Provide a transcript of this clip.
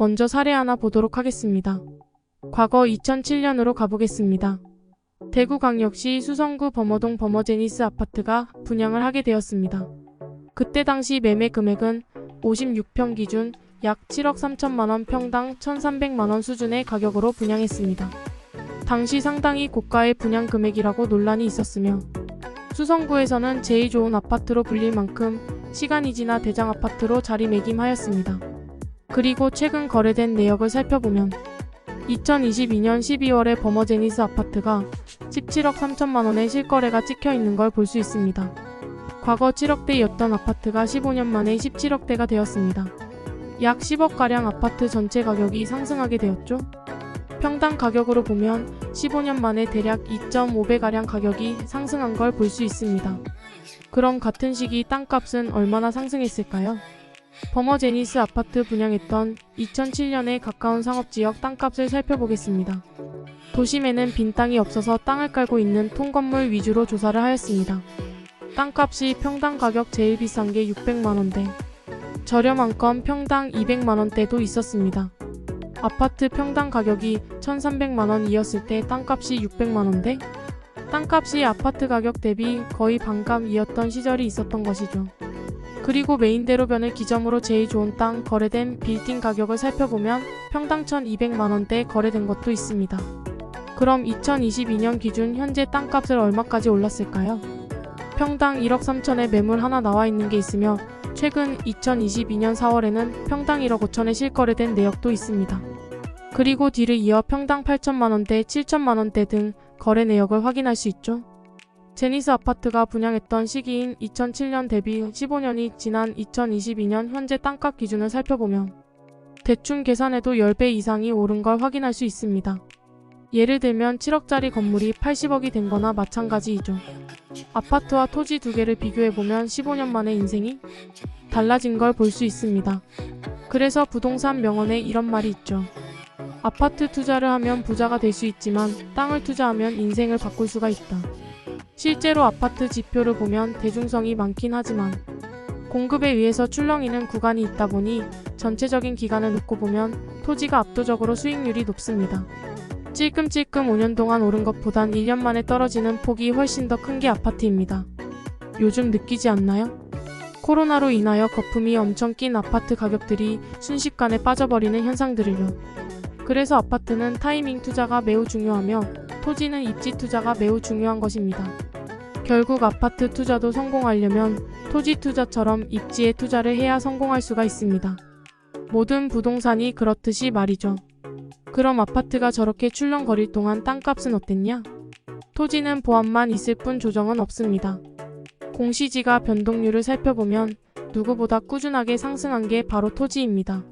먼저 사례 하나 보도록 하겠습니다. 과거 2007년으로 가보겠습니다. 대구광역시 수성구 범어동 범어제니스 아파트가 분양을 하게 되었습니다. 그때 당시 매매 금액은 56평 기준 약 7억 3천만원, 평당 1,300만원 수준의 가격으로 분양했습니다. 당시 상당히 고가의 분양 금액이라고 논란이 있었으며 수성구에서는 제일 좋은 아파트로 불릴 만큼 시간이 지나 대장 아파트로 자리매김하였습니다. 그리고 최근 거래된 내역을 살펴보면 2022년 12월에 범어제니스 아파트가 17억 3천만원의 실거래가 찍혀있는 걸 볼 수 있습니다. 과거 7억대였던 아파트가 15년 만에 17억대가 되었습니다. 약 10억가량 아파트 전체 가격이 상승하게 되었죠. 평당 가격으로 보면 15년 만에 대략 2.5배가량 가격이 상승한 걸 볼 수 있습니다. 그럼 같은 시기 땅값은 얼마나 상승했을까요? 범어제니스 아파트 분양했던 2007년에 가까운 상업지역 땅값을 살펴보겠습니다. 도심에는 빈 땅이 없어서 땅을 깔고 있는 통건물 위주로 조사를 하였습니다. 땅값이 평당 가격 제일 비싼 게 600만원대, 저렴한 건 평당 200만원대도 있었습니다. 아파트 평당 가격이 1,300만원이었을 때 땅값이 600만원대? 땅값이 아파트 가격 대비 거의 반값이었던 시절이 있었던 것이죠. 그리고 메인 대로변을 기점으로 제일 좋은 땅 거래된 빌딩 가격을 살펴보면 평당 1,200만원대 거래된 것도 있습니다. 그럼 2022년 기준 현재 땅값을 얼마까지 올랐을까요? 평당 1억 3천에 매물 하나 나와 있는 게 있으며 최근 2022년 4월에는 평당 1억 5천에 실거래된 내역도 있습니다. 그리고 뒤를 이어 평당 8천만원대, 7천만원대 등 거래 내역을 확인할 수 있죠. 제니스 아파트가 분양했던 시기인 2007년 대비 15년이 지난 2022년 현재 땅값 기준을 살펴보면 대충 계산해도 10배 이상이 오른 걸 확인할 수 있습니다. 예를 들면 7억짜리 건물이 80억이 된 거나 마찬가지이죠. 아파트와 토지 두 개를 비교해보면 15년 만에 인생이 달라진 걸 볼 수 있습니다. 그래서 부동산 명언에 이런 말이 있죠. 아파트 투자를 하면 부자가 될 수 있지만 땅을 투자하면 인생을 바꿀 수가 있다. 실제로 아파트 지표를 보면 대중성이 많긴 하지만 공급에 의해서 출렁이는 구간이 있다 보니 전체적인 기간을 놓고 보면 토지가 압도적으로 수익률이 높습니다. 찔끔찔끔 5년 동안 오른 것보단 1년 만에 떨어지는 폭이 훨씬 더 큰 게 아파트입니다. 요즘 느끼지 않나요? 코로나로 인하여 거품이 엄청 낀 아파트 가격들이 순식간에 빠져버리는 현상들을요. 그래서 아파트는 타이밍 투자가 매우 중요하며 토지는 입지 투자가 매우 중요한 것입니다. 결국 아파트 투자도 성공하려면 토지 투자처럼 입지에 투자를 해야 성공할 수가 있습니다. 모든 부동산이 그렇듯이 말이죠. 그럼 아파트가 저렇게 출렁거릴 동안 땅값은 어땠냐? 토지는 보합만 있을 뿐 조정은 없습니다. 공시지가 변동률을 살펴보면 누구보다 꾸준하게 상승한 게 바로 토지입니다.